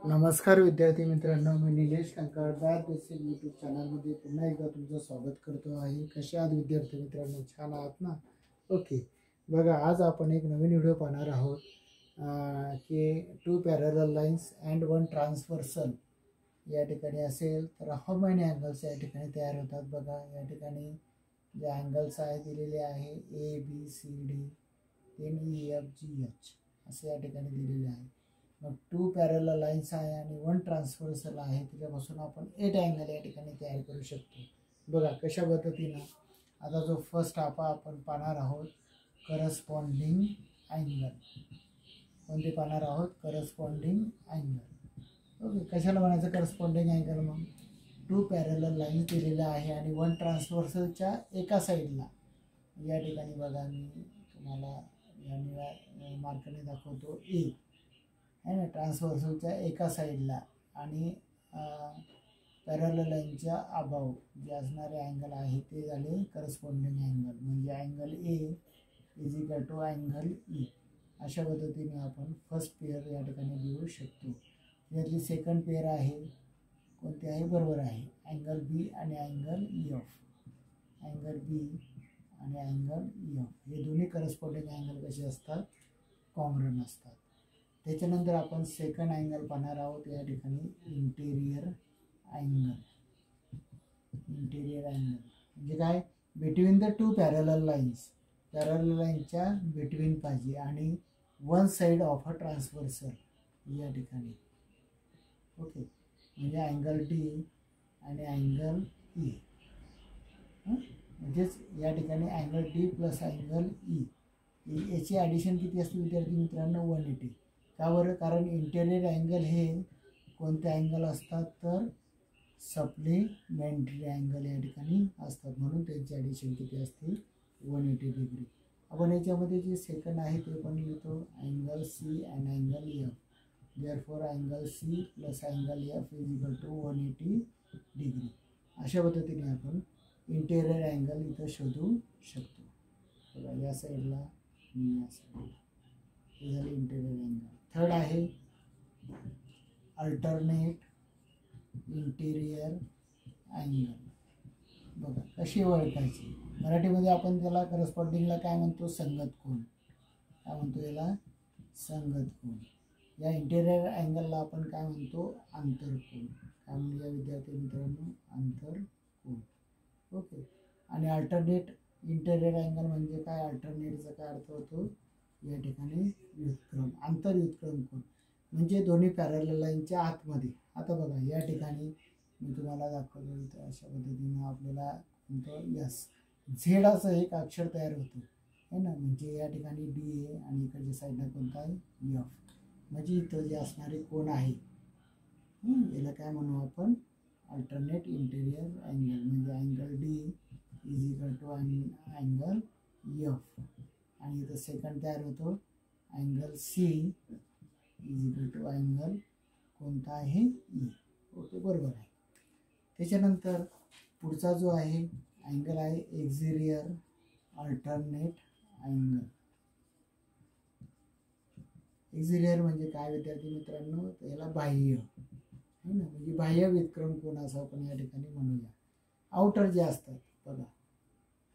नमस्कार विद्यार्थी मित्रांनो, मी Nilesh Kankal math basic YouTube चॅनलमध्ये पुन्हा एकदा तुमचं स्वागत करतो आहे. कसे आहात विद्यार्थी मित्रांनो? छान आहात ना? ओके, बघा आज आपण एक नवीन व्हिडिओ पाहणार आहोत की 2 पॅरलल लाईन्स अँड 1 ट्रान्सव्हर्सल या ठिकाणी असेल तर हाऊ मेनी अँगल्स या ठिकाणी तयार होतात. बघा या ठिकाणी जे अँगल्स आहे दिलेले आहे ABCD, then EFGH असे या ठिकाणी दिलेले आहे. मग 2 पॅरलल लाईन्स आहे आणि 1 ट्रान्सव्हर्सल आहे, त्याच्यापासून आपण 8 अँगल या ठिकाणी तयार करू शकतो. बघा कशा पद्धतीनं आता जो फर्स्ट आपण पाहणार आहोत करस्पॉन्डिंग अँगल. कोणते पाहणार आहोत? Corresponding angle. ओके, कशाला म्हणायचं करस्पॉन्डिंग अँगल? मग 2 पॅरलल लाईन्स दिलेल्या आहे आणि 1 ट्रान्सव्हर्सलच्या एका साईडला या ठिकाणी बघा मी तुम्हाला या निळ्या मार्कने दाखवतो ए आहे ना, ट्रान्सव्हर्सलच्या एका साईडला आणि पॅरलल लाईनच्या अबाव जे असणारे अँगल आहे ते झाले करस्पॉन्डिंग अँगल. म्हणजे angle A is equal to angle E. अशा पद्धतीने आपण फर्स्ट पेअर या ठिकाणी लिहू शकतो. यातली सेकंड पेअर आहे कोणती आहे? बरोबर आहे अँगल बी आणि अँगल EF. अँगल बी आणि अँगल EF हे दोन्ही करस्पॉन्डिंग अँगल कसे असतात? कॉन्ग्रुएंट असतात. त्याच्यानंतर आपण सेकंड अँगल पाहणार आहोत या ठिकाणी इंटेरियर अँगल. इंटेरियर अँगल म्हणजे काय? Between the 2 parallel lines. Parallel लाईनच्या बिटवीन पाहिजे आणि 1 साईड ऑफ अ ट्रान्सव्हर्सल या ठिकाणी. ओके, म्हणजे अँगल डी आणि अँगल ई. म्हणजेच या ठिकाणी angle D plus angle E याची ॲडिशन किती असते विद्यार्थी मित्रांनो? 180. का बरं? कारण इंटेरियर अँगल हे कोणते अँगल असतात तर सप्लिमेंटरी अँगल या ठिकाणी असतात, म्हणून त्यांची ॲडिशन किती असते? 180 डिग्री. आपण याच्यामध्ये जे सेकंड आहे ते पण लिहितो angle C and angle EF. Therefore angle C plus angle EF is equal to 180 degree. अशा पद्धतीने आपण इंटेरियर अँगल इथं शोधू शकतो. बघा या साईडला आणि या साईडला हे झाले इंटेरियर अँगल. थर्ड आहे अल्टरनेट इंटेरियर अँगल. बघा कशी ओळखायची? मराठीमध्ये आपण त्याला करस्पॉन्डिंगला काय म्हणतो? संगत कोन. काय म्हणतो याला? संगत कोन. या इंटेरियर अँगलला आपण काय म्हणतो? आंतरकोन. काय म्हणूया विद्यार्थी मित्रांनो? आंतरकोन. ओके, आणि अल्टरनेट इंटेरियर अँगल म्हणजे काय? अल्टरनेटचा काय अर्थ होतो या ठिकाणी? व्युत्क्रम, आंतरव्युत्क्रम कोन. म्हणजे दोन्ही पॅरलल लाईनच्या आतमध्ये. आता बघा या ठिकाणी मी तुम्हाला दाखवलं तर अशा पद्धतीनं आपल्याला कोणतं यस झेडाचं एक अक्षर तयार होतं आहे ना. म्हणजे या ठिकाणी डी आहे आणि इकडच्या साईडला कोणता आहे? EF. म्हणजे इथं जे असणारे कोण आहे याला काय म्हणू आपण? Alternate interior angle. म्हणजे angle D is equal to angle EF आणि इथं सेकंड तयार होतो angle C is equal to angle कोणता आहे? ई. ओके, बरोबर आहे. त्याच्यानंतर पुढचा जो आहे अँगल आहे एक्झिरियर अल्टरनेट अँगल. एक्झिरियर म्हणजे काय विद्यार्थी मित्रांनो? तर याला बाह्य आहे ना, म्हणजे बाह्य व्युत्क्रम कोन असं आपण या ठिकाणी म्हणूया. आउटर जे असतात बघा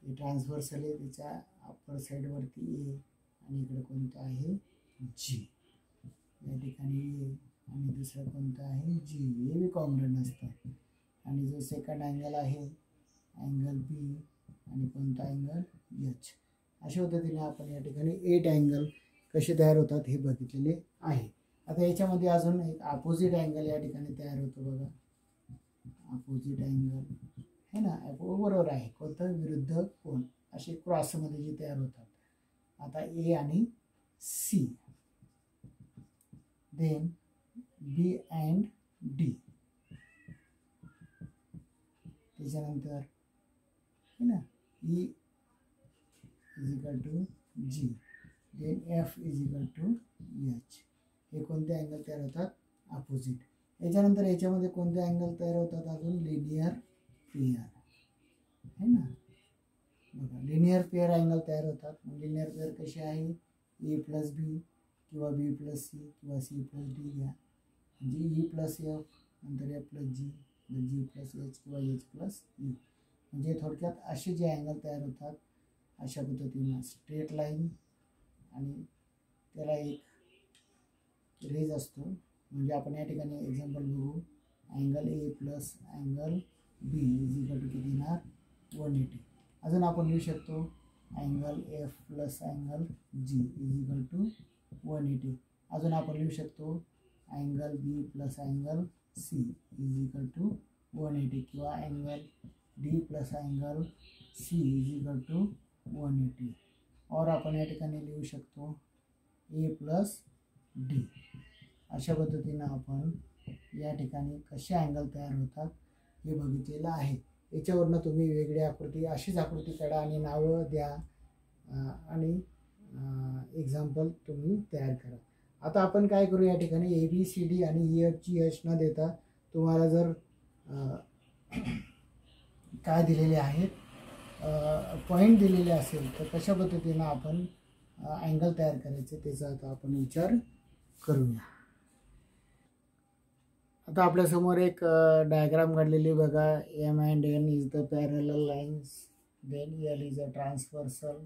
हे ट्रान्सव्हर्सल आहे, त्याच्या अप्पर साईडवरती ए आणि इकडे कोणतं आहे? जी. या ठिकाणी ए आणि दुसरं कोणतं आहे? जी. हे बी कॉन्ग्रुएंट असतात. आणि जो सेकंड अँगल आहे अँगल बी आणि कोणता अँगल? एच. अशा पद्धतीने आपण या ठिकाणी 8 अँगल कसे तयार होतात हे बघितलेले आहे. आता याच्यामध्ये अजून एक अपोजिट अँगल या ठिकाणी तयार होतो. बघा अपोजिट अँगल है ना, बरोबर आहे. कोणतं? विरुद्ध कोन. असे क्रॉसमध्ये जे तयार होतात. आता ए आणि C, then B and D. त्याच्यानंतर है ना E is equal to G, then F is equal to H. हे कोणते अँगल तयार होतात? अपोजिट. याच्यानंतर याच्यामध्ये कोणते अँगल तयार होतात? अजून लिनियर पेअर है ना. बघा लिनियर पेअर अँगल तयार होतात. लिनियर पेअर कशी आहे? ए प्लस बी किंवा बी प्लस सी किंवा सी प्लस डी घ्या म्हणजे ई प्लस एफ, नंतर एफ प्लस जी, जी प्लस एच किंवा एच प्लस ई. म्हणजे थोडक्यात असे जे अँगल तयार होतात अशा पद्धतीनं स्ट्रेट लाईन आणि त्याला एक रेज असतो. म्हणजे आपण या ठिकाणी एक्झाम्पल बघू. Angle A plus angle B is equal to किती येणार 180. अजून आपण लिहू शकतो angle F plus angle G is equal to 180. अजून आपण लिहू शकतो angle B plus angle C is equal to 180 किंवा angle D plus angle C is equal to 180. और आपण या ठिकाणी लिहू शकतो ए प्लस डी. अशा पद्धतीनं आपण या ठिकाणी कसे अँगल तयार होतात हे बघितलेलं आहे. याच्यावरनं तुम्ही वेगळी आकृती अशीच आकृती काढा आणि नावं द्या आणि एक्झाम्पल तुम्ही तयार करा. आता आपण काय करू, या ठिकाणी ए बी सी डी आणि ई एफ जी एच न देता तुम्हाला जर काय दिलेले आहेत पॉईंट दिलेले असेल तर कशा पद्धतीनं आपण अँगल तयार करायचे त्याचा आता आपण विचार करूया. आता आपल्यासमोर एक डायग्राम काढलेली बघा. M and N is the parallel lines, then L is a transversal.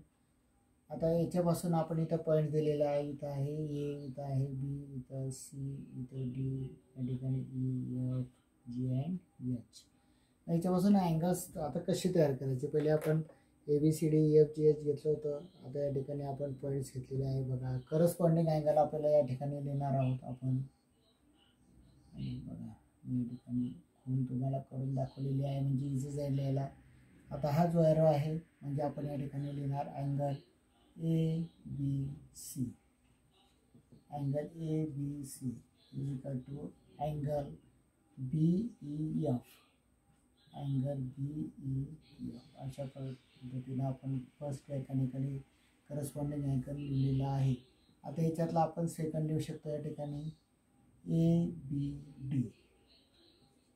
आता याच्यापासून आपण इथं पॉईंट दिलेला आहे. इथं आहे ए, इथं आहे बी, इथं सी, इथं डी, या ठिकाणी E F G and H. याच्यापासून अँगल्स आता कसे तयार करायचे, पहिले आपण A B C D E F G H घेतलं होतं. आता या ठिकाणी आपण पॉईंट्स घेतलेले आहे बघा. करस्पॉन्डिंग अँगल आपल्याला या ठिकाणी लिहिणार आहोत आपण. बघा या ठिकाणी खून तुम्हाला करून दाखवलेली आहे म्हणजे इझी जाईल लिहायला. आता हा जो एरो आहे म्हणजे आपण या ठिकाणी लिहिणार angle A B C. Angle A B C is equal to angle B E F, angle B E F. अशा पद्धतीनं आपण फर्स्ट या ठिकाणी करस्पॉन्डिंग अँगल लिहिलेला आहे. आता याच्यातला आपण सेकंड लिहू शकतो या ठिकाणी ए बी डी.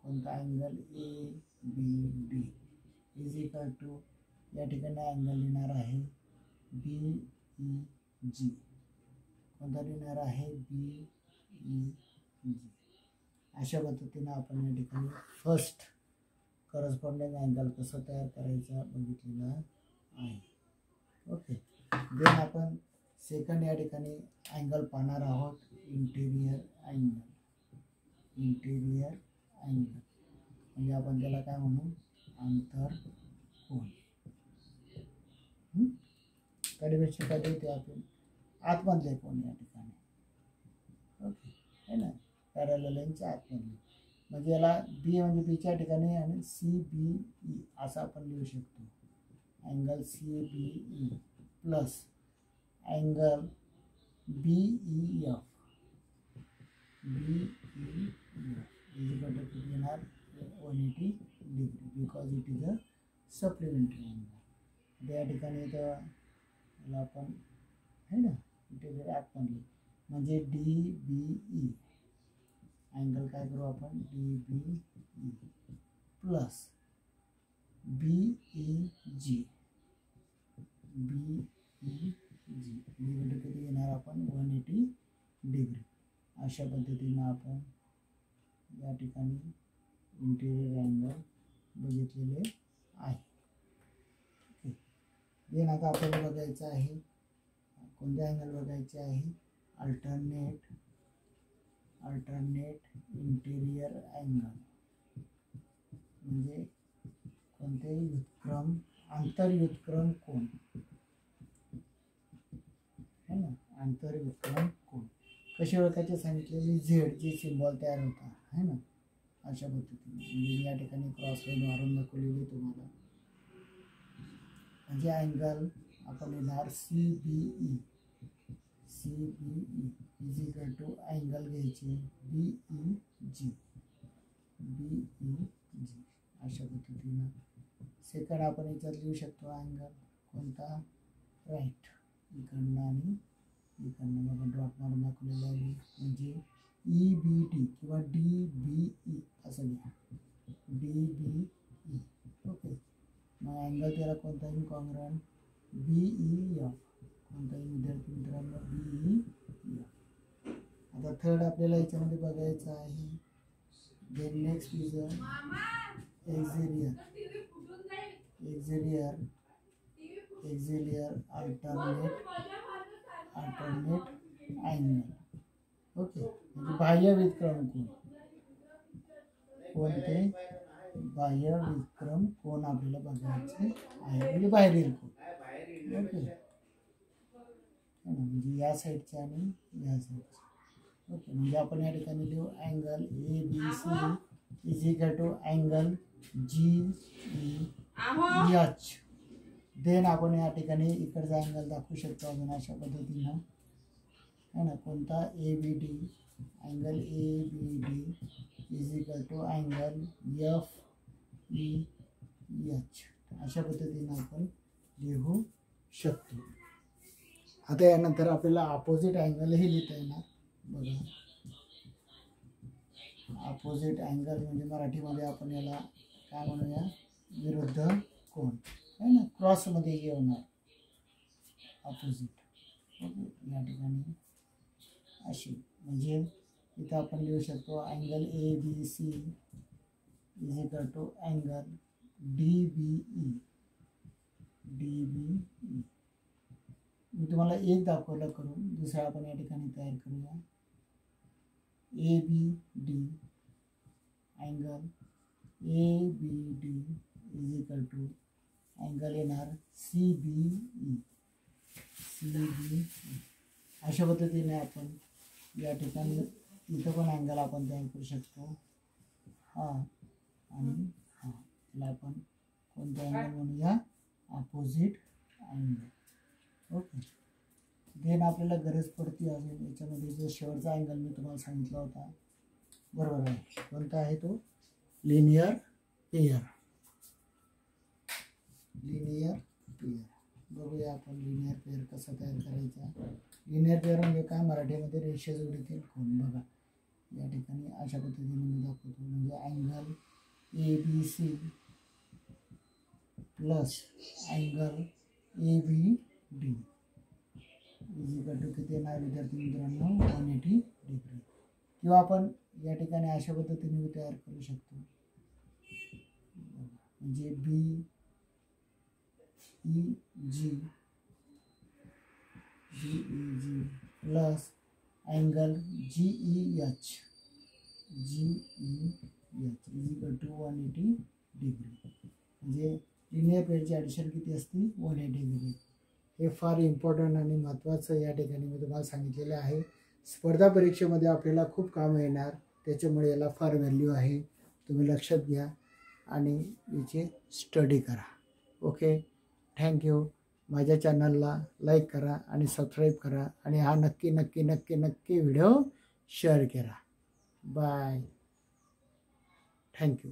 कोणता angle A B D is equal to या ठिकाणी अँगल लिहिणार आहे बी ई जी. कोणता लिहिणार आहे बी ई जी. अशा पद्धतीनं आपण या ठिकाणी फर्स्ट करस्पॉन्डिंग अँगल कसं तयार करायचं बघितलेलं आहे. ओके, देन आपण सेकंड या ठिकाणी अँगल पाहणार आहोत इंटिरियर अँगल. इंटिरियर अँगल म्हणजे आपण त्याला काय म्हणू, अंतर कोन. कडेपेक्षा काय देते आपण आतमधले कोन या ठिकाणी. ओके है ना, पॅरलल लाईनच्या आतमधले. म्हणजे याला बी म्हणजे बीच्या ठिकाणी आणि सी बी ई असं आपण लिहू शकतो. Angle C B E plus angle B E F, B E F is equal to किती येणार 180 degree because it is a supplementary angle. या ठिकाणी इथं याला आपण है ना इंटिरियर आतमधली म्हणजे डी बी ई. अँगल काय करू आपण D B E plus B E G, B E G is किती येणार आपण 180 डिग्री. अशा पद्धतीनं आपण या ठिकाणी इंटिरियर अँगल बघितलेले आहे. ओके, देन आता आपल्याला बघायचं आहे कोणते अँगल बघायचे आहे अल्टरनेट इंटिरियर अँगल. म्हणजे कोणते व्युत्क्रम आंतरव्युत्क्रम कोन है ना, आंतरव्युत्क्रम कोन कसे ओळखायचे सांगितलेले झेड जे सिम्बॉल तयार होता है ना अशा पद्धतीने. म्हणजे या ठिकाणी क्रॉस लाईन मारून दाखवलेली तुम्हाला. म्हणजे अँगल आपण लिहिणार C B E, C B E is equal to angle घ्यायचे B E G, B E जी. अशा पद्धतीनं सेकंड आपण याच्यात लिहू शकतो अँगल कोणता राईट, इकडनं आणि इकडनं बघा ड्रॉप मारून दाखवलेलं आहे म्हणजे ई बी डी किंवा डी बी ई असं घ्या, डी बी ई. ओके, मग अँगल त्याला कोणता येईल कॉन्ग्रंट बी ई एफ. कोणताही विद्यार्थी मित्रांनो बी ई एफ. आता थर्ड आपल्याला याच्यामध्ये बघायचं आहे. Then next is exterior alternate angle. Okay, म्हणजे बाह्य व्युत्क्रम कोन. कोणते बाह्य व्युत्क्रम कोन आपल्याला बघायचे आहे, म्हणजे बाहेरील कोन. ओके, म्हणजे या साईडचे आणि या साईडचे. ओके, म्हणजे आपण या ठिकाणी लिहू angle ABC is equal to angle GEH. Then आपण या ठिकाणी इकडचा अँगल दाखवू शकतो अजून अशा पद्धतीनं, है ना. कोणता ABD, angle ABD is equal to angle FEH. अशा पद्धतीनं आपण लिहू शकतो. आता यानंतर आपल्याला अपोजिट अँगलही लिहिता येणार. बघा, अपोजिट अँगल म्हणजे मराठीमध्ये आपण याला काय म्हणूया, विरुद्ध कोन, है ना. क्रॉसमध्ये येणार अपोजिट. ओके, या ठिकाणी अशी, म्हणजे इथं आपण लिहू शकतो angle ABC is equal to angle DBE. मी तुम्हाला एक दाखवलं करून, दुसरा आपण या ठिकाणी तयार करूया. ABD angle ABD is equal to angle येणार CBE. अशा पद्धतीने आपण या ठिकाणी इथं पण अँगल आपण तयार करू शकतो. हा आणि हा, त्याला आपण कोणता अँगल म्हणूया, अपोजिट अँगल. ओके, देन आपल्याला गरज पडते अजून याच्यामध्ये जो शेवटचा अँगल मी तुम्हाला सांगितला होता, बरोबर आहे, कोणता आहे तो, लिनियर पेयर. बघूया आपण लिनियर पेयर कसा तयार करायचा. लिनियर पेयर म्हणजे काय, मराठीमध्ये रेषीय जोडीतील कोन. बघा, या ठिकाणी अशा पद्धतीने मी दाखवतो, म्हणजे angle ABC plus angle ABD is equal to किती येणार विद्यार्थी मित्रांनो, 180 डिग्री. किंवा आपण या ठिकाणी अशा पद्धतीने तयार करू शकतो, म्हणजे BEG plus angle GEH is equal to 180 degree. म्हणजे लिनियर पेयरची ॲडिशन किती असते, 180 डिग्री. हे फार इम्पॉर्टंट आणि महत्त्वाचं या ठिकाणी मी तुम्हाला सांगितलेलं आहे. स्पर्धा परीक्षेमध्ये आपल्याला खूप कामं येणार, त्याच्यामुळे याला फार व्हॅल्यू आहे. तुम्ही लक्षात घ्या आणि याची स्टडी करा. Okay, thank you. माझ्या चॅनलला लाईक करा आणि सबस्क्राईब करा आणि हा नक्की व्हिडिओ शेअर करा. Bye, thank you.